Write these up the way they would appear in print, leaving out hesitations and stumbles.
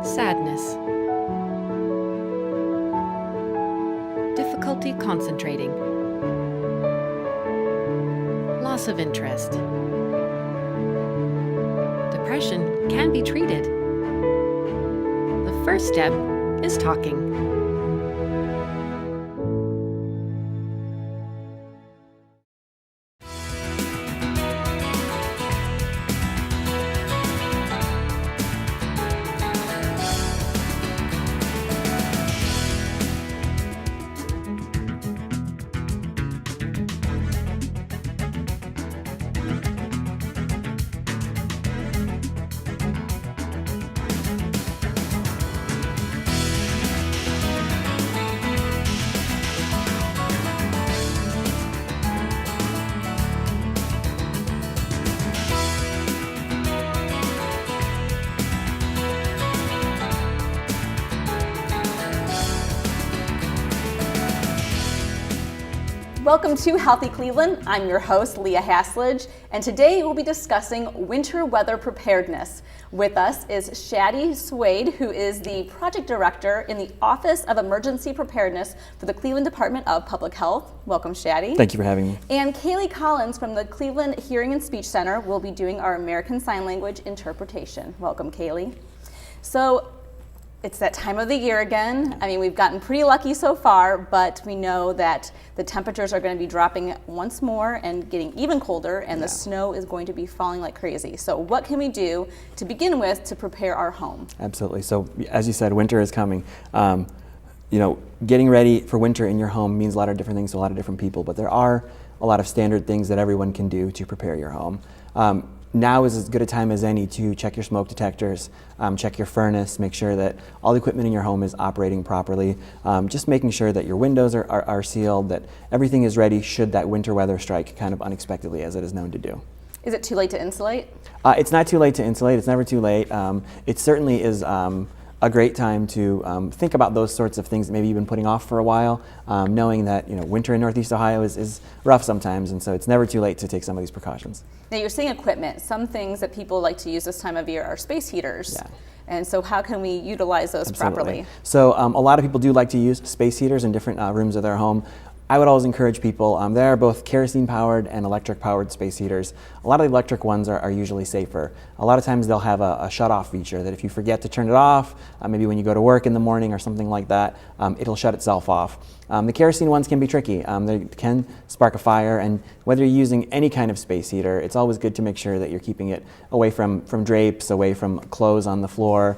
Sadness. Difficulty concentrating. Loss of interest. Depression can be treated. The first step is talking. Welcome to Healthy Cleveland. I'm your host, Leah Haslage, and today we'll be discussing winter weather preparedness. With us is Shadi Swade, who is the project director in the Office of Emergency Preparedness for the Cleveland Department of Public Health. Welcome, Shadi. Thank you for having me. And Kaylee Collins from the Cleveland Hearing and Speech Center will be doing our American Sign Language interpretation. Welcome, Kaylee. So, it's that time of the year again. I mean, we've gotten pretty lucky so far, but we know that the temperatures are going to be dropping once more and getting even colder, and the snow is going to be falling like crazy. So what can we do to begin with to prepare our home? Absolutely. So as you said, winter is coming. Getting ready for winter in your home means a lot of different things to a lot of different people, but there are a lot of standard things that everyone can do to prepare your home. Now is as good a time as any to check your smoke detectors, check your furnace, make sure that all the equipment in your home is operating properly, just making sure that your windows are sealed, that everything is ready should that winter weather strike kind of unexpectedly as it is known to do. Is it too late to insulate? It's not too late to insulate, it's never too late. It certainly is a great time to think about those sorts of things that maybe you've been putting off for a while, knowing that winter in Northeast Ohio is rough sometimes, and so it's never too late to take some of these precautions. Now you're saying equipment. Some things that people like to use this time of year are space heaters. Yeah. And so how can we utilize those properly? So a lot of people do like to use space heaters in different rooms of their home. I would always encourage people, there are both kerosene powered and electric powered space heaters. A lot of the electric ones are usually safer. A lot of times they'll have a shut off feature that if you forget to turn it off, maybe when you go to work in the morning or something like that, it'll shut itself off. The kerosene ones can be tricky. They can spark a fire, and whether you're using any kind of space heater, it's always good to make sure that you're keeping it away from drapes, away from clothes on the floor,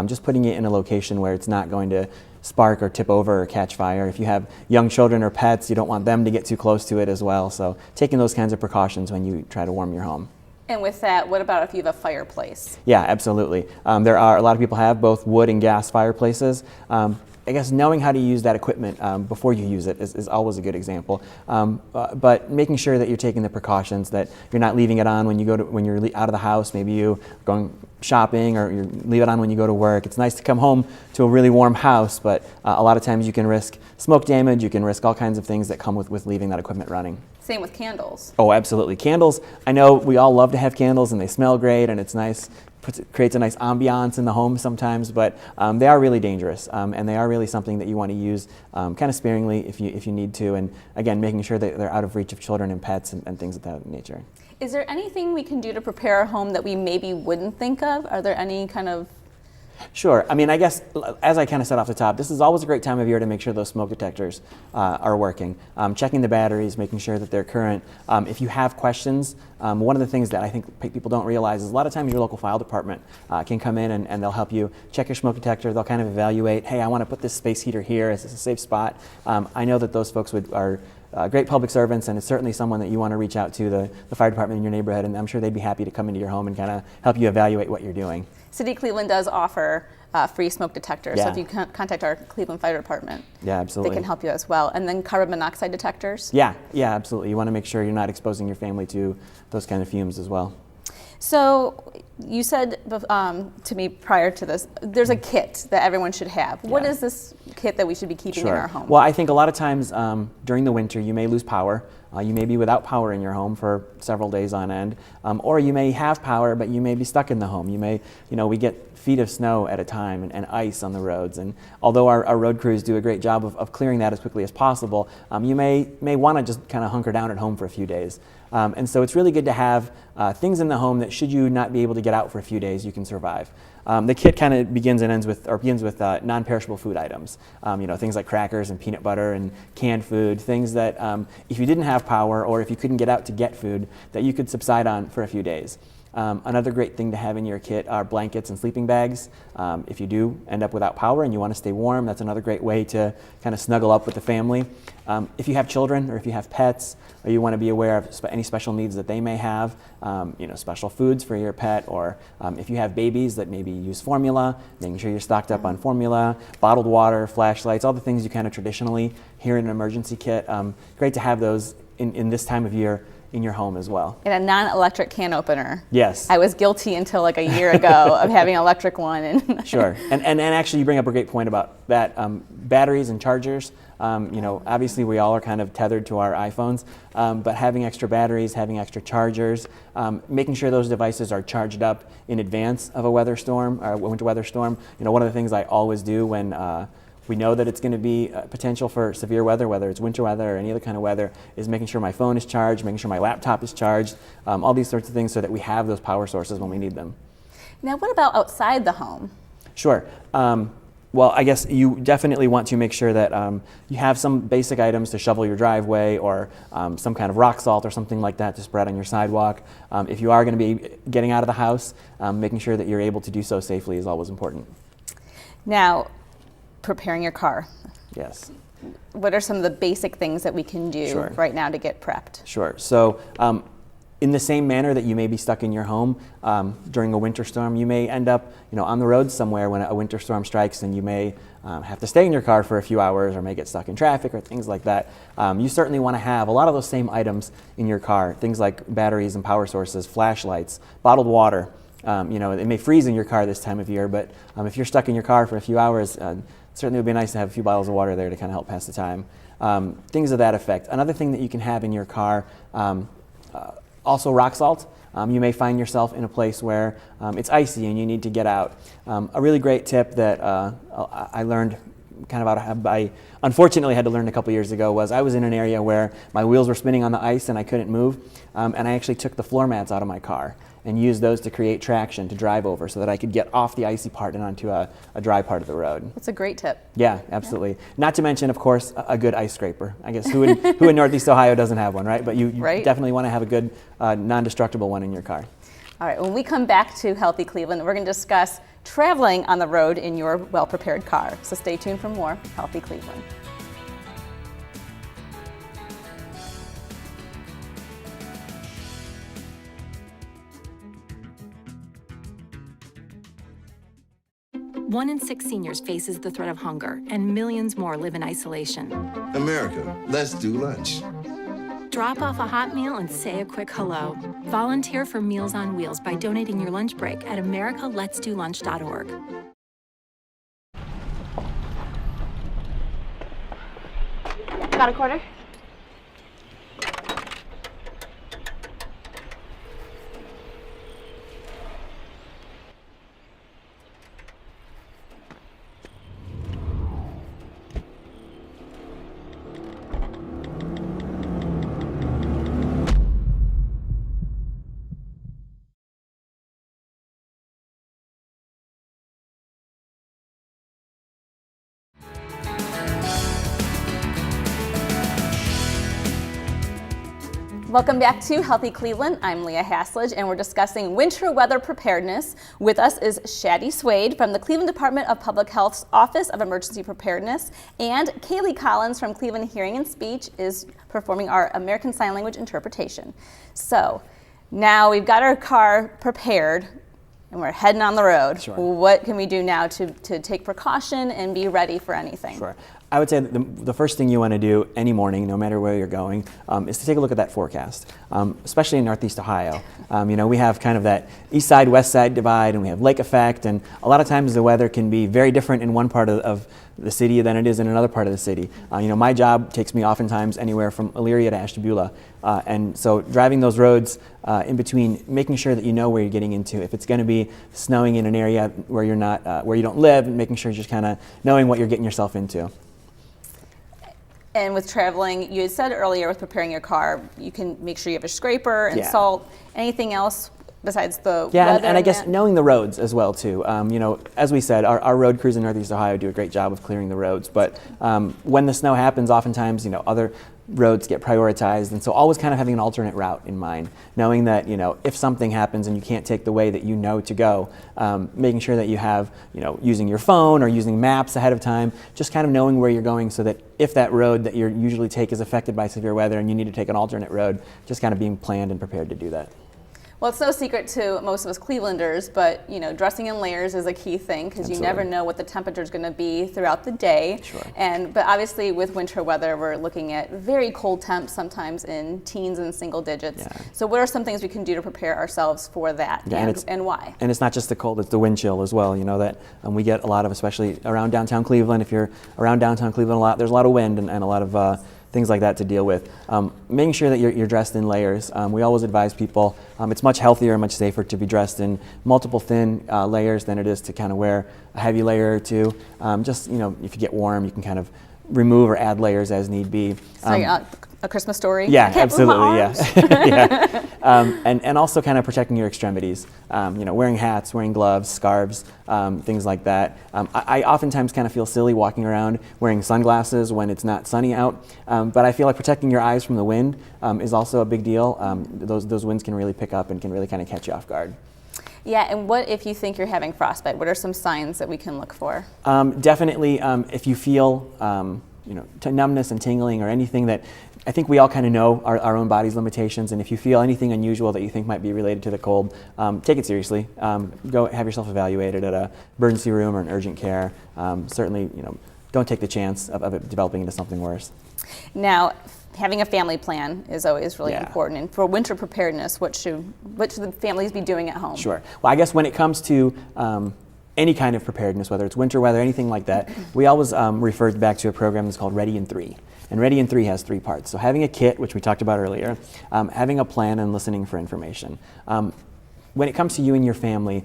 just putting it in a location where it's not going to spark or tip over or catch fire. If you have young children or pets, you don't want them to get too close to it as well. So taking those kinds of precautions when you try to warm your home. And with that, what about if you have a fireplace? Yeah, absolutely. There are a lot of people have both wood and gas fireplaces. I guess knowing how to use that equipment before you use it is always a good example. But making sure that you're taking the precautions, that you're not leaving it on when you're out of the house. Maybe you going shopping, or you leave it on when you go to work. It's nice to come home to a really warm house, but a lot of times you can risk smoke damage. You can risk all kinds of things that come with leaving that equipment running. Same with candles. Oh, absolutely. Candles, I know we all love to have candles and they smell great and it's nice. Creates a nice ambiance in the home sometimes, but they are really dangerous, and they are really something that you want to use kind of sparingly if you need to, and again, making sure that they're out of reach of children and pets and things of that nature. Is there anything we can do to prepare our home that we maybe wouldn't think of? Are there any kind of... Sure. I mean, I guess, as I kind of said off the top, this is always a great time of year to make sure those smoke detectors are working. Checking the batteries, making sure that they're current. If you have questions, one of the things that I think people don't realize is a lot of times your local fire department can come in and they'll help you check your smoke detector. They'll kind of evaluate, hey, I want to put this space heater here. Is this a safe spot? I know that those folks are great public servants, and it's certainly someone that you want to reach out to, the fire department in your neighborhood, and I'm sure they'd be happy to come into your home and kind of help you evaluate what you're doing. City of Cleveland does offer free smoke detectors, Yeah. so if you contact our Cleveland Fire Department, Yeah, absolutely. they can help you as well. And then carbon monoxide detectors? Yeah, absolutely. You want to make sure you're not exposing your family to those kind of fumes as well. So you said to me prior to this, there's a kit that everyone should have. What is this kit that we should be keeping in our home? Well, I think a lot of times during the winter you may lose power. You may be without power in your home for several days on end, or you may have power, but you may be stuck in the home. We get feet of snow at a time and ice on the roads, and although our road crews do a great job of clearing that as quickly as possible, you may want to just kind of hunker down at home for a few days. And so it's really good to have things in the home that, should you not be able to get out for a few days, you can survive. The kit kind of begins with non-perishable food items. Things like crackers and peanut butter and canned food, things that if you didn't have power or if you couldn't get out to get food, that you could subside on for a few days. Another great thing to have in your kit are blankets and sleeping bags. If you do end up without power and you want to stay warm, that's another great way to kind of snuggle up with the family. If you have children or if you have pets, or you want to be aware of any special needs that they may have, special foods for your pet, or if you have babies that maybe use formula, making sure you're stocked up on formula, bottled water, flashlights, all the things you kind of traditionally hear in an emergency kit. Great to have those in this time of year in your home as well. And a non-electric can opener. Yes. I was guilty until like a year ago of having an electric one. And Sure. And actually you bring up a great point about that. Batteries and chargers. Obviously we all are kind of tethered to our iPhones, but having extra batteries, having extra chargers, making sure those devices are charged up in advance of a weather storm or a winter weather storm. One of the things I always do when we know that it's going to be potential for severe weather, whether it's winter weather or any other kind of weather, is making sure my phone is charged, making sure my laptop is charged, all these sorts of things so that we have those power sources when we need them. Now, what about outside the home? Sure. Well, I guess you definitely want to make sure that you have some basic items to shovel your driveway, or some kind of rock salt or something like that to spread on your sidewalk. If you are going to be getting out of the house, making sure that you're able to do so safely is always important. Now, preparing your car. Yes. What are some of the basic things that we can do Sure. right now to get prepped? Sure. So in the same manner that you may be stuck in your home during a winter storm, you may end up on the road somewhere when a winter storm strikes, and you may have to stay in your car for a few hours or may get stuck in traffic or things like that. You certainly want to have a lot of those same items in your car, things like batteries and power sources, flashlights, bottled water. It may freeze in your car this time of year, but if you're stuck in your car for a few hours, certainly it would be nice to have a few bottles of water there to kind of help pass the time. Things of that effect. Another thing that you can have in your car, also rock salt. You may find yourself in a place where it's icy and you need to get out. A really great tip that I learned I unfortunately had to learn a couple years ago was I was in an area where my wheels were spinning on the ice and I couldn't move, and I actually took the floor mats out of my car and used those to create traction to drive over so that I could get off the icy part and onto a dry part of the road. That's a great tip. Yeah, absolutely. Yeah. Not to mention, of course, a good ice scraper. I guess who in Northeast Ohio doesn't have one, right? But you Right. definitely want to have a good non-destructible one in your car. All right, when we come back to Healthy Cleveland, we're going to discuss traveling on the road in your well-prepared car. So stay tuned for more Healthy Cleveland. One in 6 seniors faces the threat of hunger, and millions more live in isolation. America, let's do lunch. Drop off a hot meal and say a quick hello. Volunteer for Meals on Wheels by donating your lunch break at americaletsdolunch.org. Got a quarter? Welcome back to Healthy Cleveland. I'm Leah Haslage, and we're discussing winter weather preparedness. With us is Shadi Swade from the Cleveland Department of Public Health's Office of Emergency Preparedness, and Kaylee Collins from Cleveland Hearing and Speech is performing our American Sign Language interpretation. So now we've got our car prepared and we're heading on the road. Sure. What can we do now to take precaution and be ready for anything? Sure. I would say that the first thing you want to do any morning, no matter where you're going, is to take a look at that forecast, especially in Northeast Ohio. We have kind of that east side, west side divide, and we have lake effect, and a lot of times the weather can be very different in one part of the city than it is in another part of the city. My job takes me oftentimes anywhere from Elyria to Ashtabula, and so driving those roads in between, making sure that you know where you're getting into. If it's going to be snowing in an area where you're not, where you don't live, and making sure you're just kind of knowing what you're getting yourself into. And with traveling, you had said earlier with preparing your car, you can make sure you have a scraper and Yeah. salt. Anything else besides the Yeah, weather? and I guess that? knowing the roads as well too. As we said, our road crews in Northeast Ohio do a great job of clearing the roads. But when the snow happens, oftentimes other roads get prioritized, and so always kind of having an alternate route in mind, knowing that if something happens and you can't take the way that you know to go, making sure that you have using your phone or using maps ahead of time, just kind of knowing where you're going, so that if that road that you usually take is affected by severe weather and you need to take an alternate road, just kind of being planned and prepared to do that. Well, it's no secret to most of us Clevelanders, but dressing in layers is a key thing because you never know what the temperature is going to be throughout the day. Sure. But obviously with winter weather, we're looking at very cold temps, sometimes in teens and single digits. Yeah. So what are some things we can do to prepare ourselves for that, Yeah, and why? And it's not just the cold, it's the wind chill as well. That we get a lot of, especially around downtown Cleveland. If you're around downtown Cleveland a lot, there's a lot of wind and a lot of things like that to deal with. Making sure that you're dressed in layers. We always advise people, it's much healthier and much safer to be dressed in multiple thin layers than it is to kind of wear a heavy layer or two. If you get warm, you can kind of remove or add layers as need be. So A Christmas Story? Yeah, I can't move my absolutely, arms. yeah. And also kind of protecting your extremities. Wearing hats, wearing gloves, scarves, things like that. I oftentimes kind of feel silly walking around wearing sunglasses when it's not sunny out, but I feel like protecting your eyes from the wind is also a big deal. Those winds can really pick up and can really kind of catch you off guard. Yeah, and what if you think you're having frostbite? What are some signs that we can look for? Definitely, if you feel numbness and tingling or anything that, I think we all kind of know our own body's limitations, and if you feel anything unusual that you think might be related to the cold, take it seriously. Go have yourself evaluated at a emergency room or an urgent care. Certainly, don't take the chance of it developing into something worse. Now, having a family plan is always really Yeah. important. And for winter preparedness, what should the families be doing at home? Sure. Well, I guess when it comes to any kind of preparedness, whether it's winter weather, anything like that, we always refer back to a program that's called Ready in 3. And Ready in 3 has 3 parts. So having a kit, which we talked about earlier, having a plan, and listening for information. When it comes to you and your family,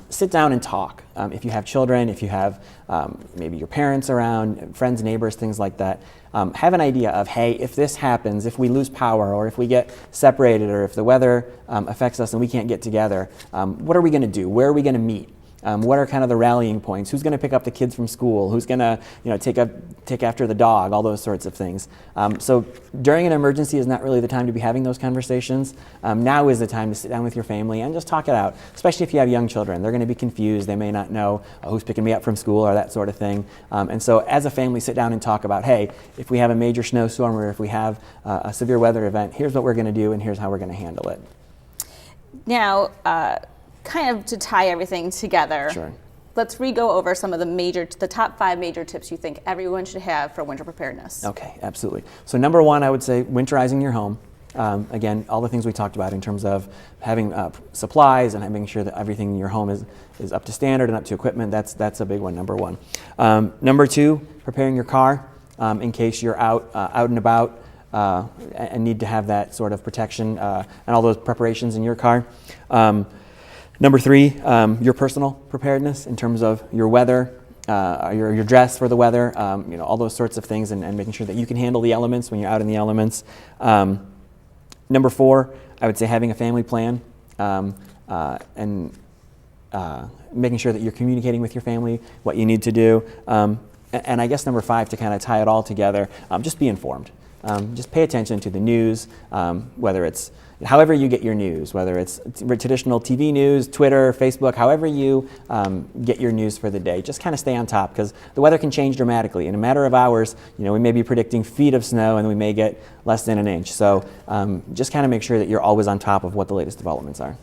sit down and talk. If you have children, if you have maybe your parents around, friends, neighbors, things like that, have an idea of, hey, if this happens, if we lose power, or if we get separated, or if the weather affects us and we can't get together, what are we going to do? Where are we going to meet? What are kind of the rallying points? Who's going to pick up the kids from school? Who's going to take after the dog? All those sorts of things. So during an emergency is not really the time to be having those conversations. Now is the time to sit down with your family and just talk it out, especially if you have young children. They're going to be confused. They may not know who's picking me up from school or that sort of thing. And so as a family, sit down and talk about, hey, if we have a major snowstorm or if we have a severe weather event, here's what we're going to do and here's how we're going to handle it. Now, kind of to tie everything together, Sure. let's re-go over some of the top 5 major tips you think everyone should have for winter preparedness. Okay, absolutely. So number 1, I would say winterizing your home. Again, all the things we talked about in terms of having supplies and making sure that everything in your home is up to standard and up to equipment. That's a big one, number 1. Number 2, preparing your car in case you're out and about and need to have that sort of protection and all those preparations in your car. Number 3, your personal preparedness in terms of your weather, your dress for the weather, all those sorts of things, and making sure that you can handle the elements when you're out in the elements. Number 4, I would say having a family plan and making sure that you're communicating with your family what you need to do. And I guess number 5, to kind of tie it all together, just be informed. Just pay attention to the news, whether it's however you get your news, whether it's traditional TV news, Twitter, Facebook, however you get your news for the day. Just kind of stay on top because the weather can change dramatically. In a matter of hours, we may be predicting feet of snow and we may get less than an inch. So just kind of make sure that you're always on top of what the latest developments are.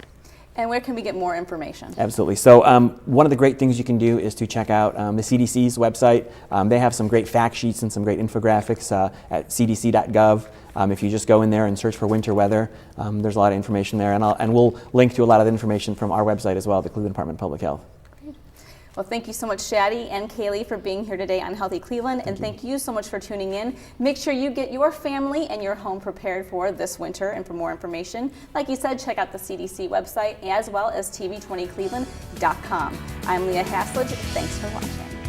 And where can we get more information? Absolutely. So one of the great things you can do is to check out the CDC's website. They have some great fact sheets and some great infographics at cdc.gov. If you just go in there and search for winter weather, there's a lot of information there. And we'll link to a lot of the information from our website as well, the Cleveland Department of Public Health. Well, thank you so much, Shaddy and Kaylee, for being here today on Healthy Cleveland, and thank you so much for tuning in. Make sure you get your family and your home prepared for this winter, and for more information, like you said, check out the CDC website as well as TV20cleveland.com. I'm Leah Haslage. Thanks for watching.